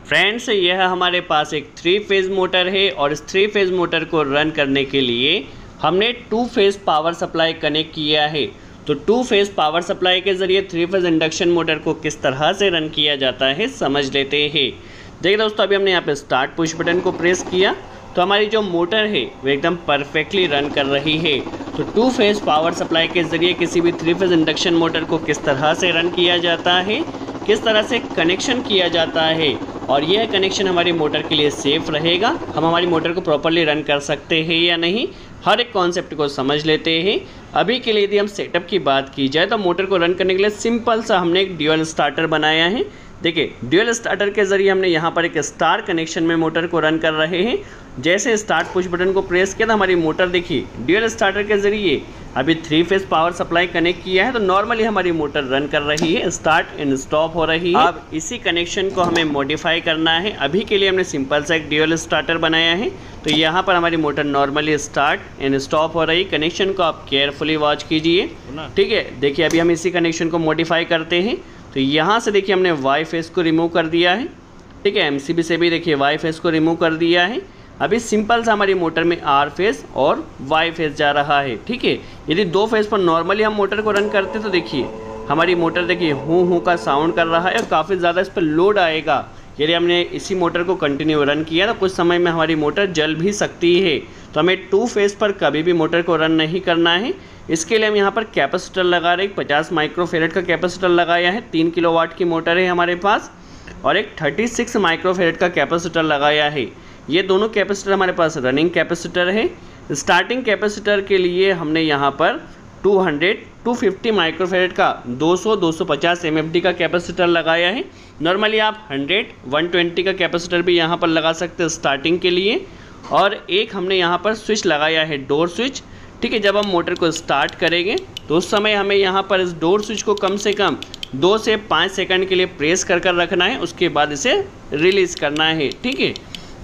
Friends, यह हमारे पास एक 3 फेज़ मोटर है और इस 3 फेज़ मोटर को रन करने के लिए हमने 2 फेज़ पावर सप्लाई कनेक्ट किया है। तो 2 फेज़ पावर सप्लाई के ज़रिए 3 फेज़ इंडक्शन मोटर को किस तरह से रन किया जाता है समझ लेते हैं। देखिए दोस्तों, अभी हमने यहाँ पे स्टार्ट पुश बटन को प्रेस किया तो हमारी जो मोटर है वो एकदम परफेक्टली रन कर रही है। तो 2 फेज़ पावर सप्लाई के ज़रिए किसी भी 3 फेज़ इंडक्शन मोटर को किस तरह से रन किया जाता है, किस तरह से कनेक्शन किया जाता है और यह कनेक्शन हमारी मोटर के लिए सेफ़ रहेगा, हम हमारी मोटर को प्रॉपर्ली रन कर सकते हैं या नहीं, हर एक कॉन्सेप्ट को समझ लेते हैं। अभी के लिए यदि हम सेटअप की बात की जाए तो मोटर को रन करने के लिए सिंपल सा हमने एक ड्यूअल स्टार्टर बनाया है। देखिए, ड्यूअल स्टार्टर के ज़रिए हमने यहाँ पर एक स्टार कनेक्शन में मोटर को रन कर रहे हैं। जैसे स्टार्ट पुश बटन को प्रेस किया तो हमारी मोटर देखिए ड्यूअल स्टार्टर के ज़रिए अभी 3 फेज़ पावर सप्लाई कनेक्ट किया है तो नॉर्मली हमारी मोटर रन कर रही है, स्टार्ट एंड स्टॉप हो रही है। अब इसी कनेक्शन को हमें मॉडिफाई करना है। अभी के लिए हमने सिंपल सा एक ड्यूअल स्टार्टर बनाया है तो यहाँ पर हमारी motor normally start and stop हो रही है। कनेक्शन को आप केयरफुली वॉच कीजिए, ठीक है। देखिए, अभी हम इसी कनेक्शन को मॉडिफाई करते हैं तो यहाँ से देखिए हमने वाई फेज़ को रिमूव कर दिया है, ठीक है। एमसीबी से भी देखिए वाई फेज़ को रिमूव कर दिया है। अभी सिंपल सा हमारी मोटर में आर फेज़ और वाई फेज़ जा रहा है, ठीक है। यदि 2 फेज़ पर नॉर्मली हम मोटर को रन करते तो देखिए हमारी मोटर देखिए हूँ का साउंड कर रहा है और काफ़ी ज़्यादा इस पर लोड आएगा। यदि हमने इसी मोटर को कंटिन्यू रन किया तो कुछ समय में हमारी मोटर जल भी सकती है। तो हमें 2 फेज़ पर कभी भी मोटर को रन नहीं करना है। इसके लिए हम यहाँ पर कैपेसिटर लगा रहे हैं, 50 माइक्रोफेरेड का कैपेसिटर लगाया है। 3 किलोवाट की मोटर है हमारे पास और एक 36 माइक्रोफेरेड का कैपेसिटर लगाया है। ये दोनों कैपेसिटर हमारे पास रनिंग कैपेसिटर है। स्टार्टिंग कैपेसिटर के लिए हमने यहाँ पर 250 माइक्रोफेरेड का 200-250 एमएफडी का कैपेसिटर लगाया है। नॉर्मली आप 100-120 का कैपेसिटर भी यहाँ पर लगा सकते हैं स्टार्टिंग के लिए। और एक हमने यहाँ पर स्विच लगाया है, डोर स्विच, ठीक है। जब हम मोटर को स्टार्ट करेंगे तो उस समय हमें यहाँ पर इस डोर स्विच को कम से कम 2 से 5 सेकंड के लिए प्रेस कर रखना है, उसके बाद इसे रिलीज़ करना है, ठीक है।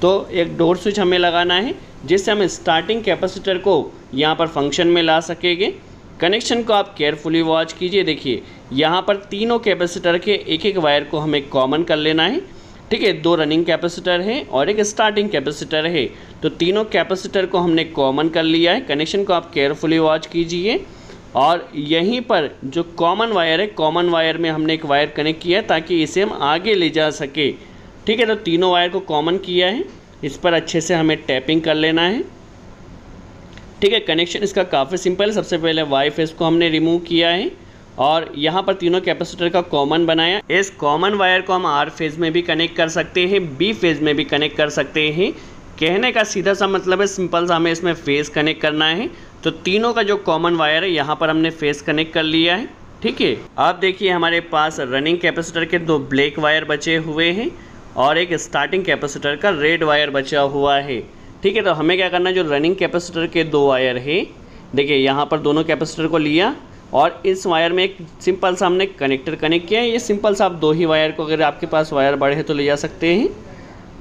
तो एक डोर स्विच हमें लगाना है जिससे हम स्टार्टिंग कैपेसिटर को यहाँ पर फंक्शन में ला सकेंगे। कनेक्शन को आप केयरफुली वॉच कीजिए। देखिए, यहाँ पर तीनों कैपेसिटर के एक एक वायर को हमें कॉमन कर लेना है, ठीक है। 2 रनिंग कैपेसिटर है और एक स्टार्टिंग कैपेसिटर है तो तीनों कैपेसिटर को हमने कॉमन कर लिया है। कनेक्शन को आप केयरफुली वॉच कीजिए और यहीं पर जो कॉमन वायर है, कॉमन वायर में हमने एक वायर कनेक्ट किया है ताकि इसे हम आगे ले जा सके, ठीक है। तो तीनों वायर को कॉमन किया है, इस पर अच्छे से हमें टैपिंग कर लेना है, ठीक है। कनेक्शन इसका काफ़ी सिंपल है। सबसे पहले वाई फेज़ को हमने रिमूव किया है और यहाँ पर तीनों कैपेसिटर का कॉमन बनाया। इस कॉमन वायर को हम आर फेज़ में भी कनेक्ट कर सकते हैं, बी फेज़ में भी कनेक्ट कर सकते हैं। कहने का सीधा सा मतलब है, सिंपल सा हमें इसमें फेज़ कनेक्ट करना है। तो तीनों का जो कॉमन वायर है यहाँ पर हमने फेज़ कनेक्ट कर लिया है, ठीक है। अब देखिए हमारे पास रनिंग कैपेसिटर के 2 ब्लैक वायर बचे हुए हैं और एक स्टार्टिंग कैपेसिटर का रेड वायर बचा हुआ है, ठीक है। तो हमें क्या करना है, जो रनिंग कैपेसिटर के 2 वायर है, देखिए यहाँ पर दोनों कैपेसिटर को लिया और इस वायर में एक सिंपल सा हमने कनेक्टर कनेक्ट किया है। ये सिंपल सा आप 2 ही वायर को, अगर आपके पास वायर बड़े हैं तो ले जा सकते हैं,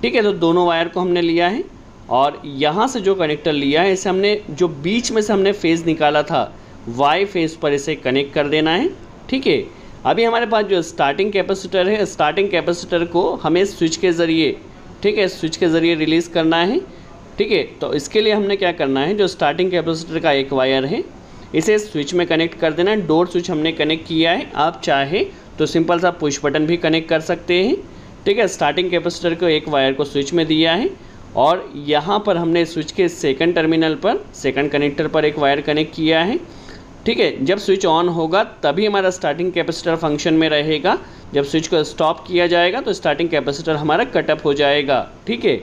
ठीक है। तो दोनों वायर को हमने लिया है और यहाँ से जो कनेक्टर लिया है इसे हमने जो बीच में से हमने फेज़ निकाला था वाई फेज़ पर इसे कनेक्ट कर देना है, ठीक है। अभी हमारे पास जो स्टार्टिंग कैपेसिटर है, स्टार्टिंग कैपेसिटर को हमें स्विच के ज़रिए, ठीक है, स्विच के ज़रिए रिलीज़ करना है, ठीक है। तो इसके लिए हमने क्या करना है, जो स्टार्टिंग कैपेसिटर का एक वायर है इसे स्विच में कनेक्ट कर देना है। डोर स्विच हमने कनेक्ट किया है, आप चाहे तो सिंपल सा पुश बटन भी कनेक्ट कर सकते हैं, ठीक है। स्टार्टिंग कैपेसिटर को एक वायर को स्विच में दिया है और यहाँ पर हमने स्विच के सेकंड टर्मिनल पर, सेकंड कनेक्टर पर एक वायर कनेक्ट किया है, ठीक है। जब स्विच ऑन होगा तभी हमारा स्टार्टिंग कैपेसिटर फंक्शन में रहेगा। जब स्विच को स्टॉप किया जाएगा तो स्टार्टिंग कैपेसिटर हमारा कटअप हो जाएगा, ठीक है।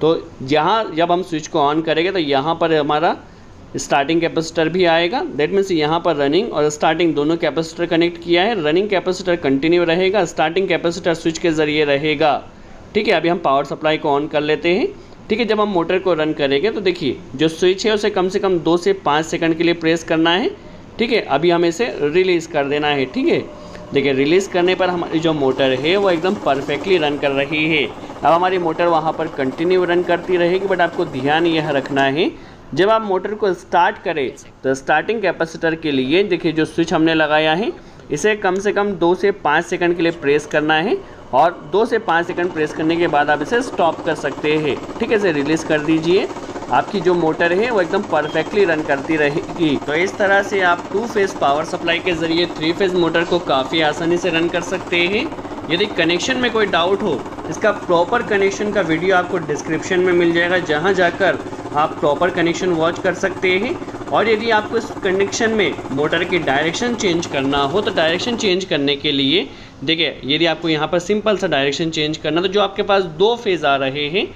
तो यहाँ जब हम स्विच को ऑन करेंगे तो यहाँ पर हमारा स्टार्टिंग कैपेसिटर भी आएगा। दैट मीन्स यहाँ पर रनिंग और स्टार्टिंग दोनों कैपेसिटर कनेक्ट किया है। रनिंग कैपेसिटर कंटिन्यू रहेगा, स्टार्टिंग कैपेसिटर स्विच के ज़रिए रहेगा, ठीक है। अभी हम पावर सप्लाई को ऑन कर लेते हैं, ठीक है। जब हम मोटर को रन करेंगे तो देखिए जो स्विच है उसे कम से कम 2 से 5 सेकंड के लिए प्रेस करना है, ठीक है। अभी हमें इसे रिलीज़ कर देना है, ठीक है। देखिए, रिलीज़ करने पर हमारी जो मोटर है वो एकदम परफेक्टली रन कर रही है। अब हमारी मोटर वहाँ पर कंटिन्यू रन करती रहेगी, बट आपको ध्यान यह रखना है जब आप मोटर को स्टार्ट करें तो स्टार्टिंग कैपेसिटर के लिए देखिए जो स्विच हमने लगाया है इसे कम से कम 2 से 5 सेकंड के लिए प्रेस करना है और 2 से 5 सेकंड प्रेस करने के बाद आप इसे स्टॉप कर सकते हैं। ठीक है, इसे रिलीज़ कर दीजिए। आपकी जो मोटर है वो एकदम परफेक्टली रन करती रहेगी। तो इस तरह से आप 2 फेज़ पावर सप्लाई के ज़रिए 3 फेज़ मोटर को काफ़ी आसानी से रन कर सकते हैं। यदि कनेक्शन में कोई डाउट हो, इसका प्रॉपर कनेक्शन का वीडियो आपको डिस्क्रिप्शन में मिल जाएगा, जहां जाकर आप प्रॉपर कनेक्शन वॉच कर सकते हैं। और यदि आपको इस कनेक्शन में मोटर की डायरेक्शन चेंज करना हो तो डायरेक्शन चेंज करने के लिए देखिए, यदि आपको यहाँ पर सिंपल सा डायरेक्शन चेंज करना, तो जो आपके पास 2 फेज़ आ रहे हैं,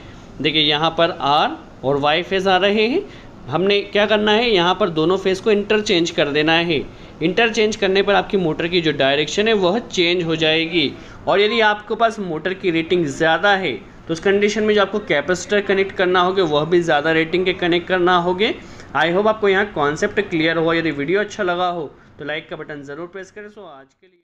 देखिए यहाँ पर आर और वाई फेज़ आ रहे हैं, हमने क्या करना है, यहाँ पर दोनों फेज़ को इंटरचेंज कर देना है। इंटरचेंज करने पर आपकी मोटर की जो डायरेक्शन है वह चेंज हो जाएगी। और यदि आपके पास मोटर की रेटिंग ज़्यादा है तो उस कंडीशन में जो आपको कैपेसिटर कनेक्ट करना होगा वह भी ज़्यादा रेटिंग के कनेक्ट करना होगे। आई होप आपको यहाँ कॉन्सेप्ट क्लियर हो। यदि वीडियो अच्छा लगा हो तो लाइक का बटन ज़रूर प्रेस करें। सो आज के लिए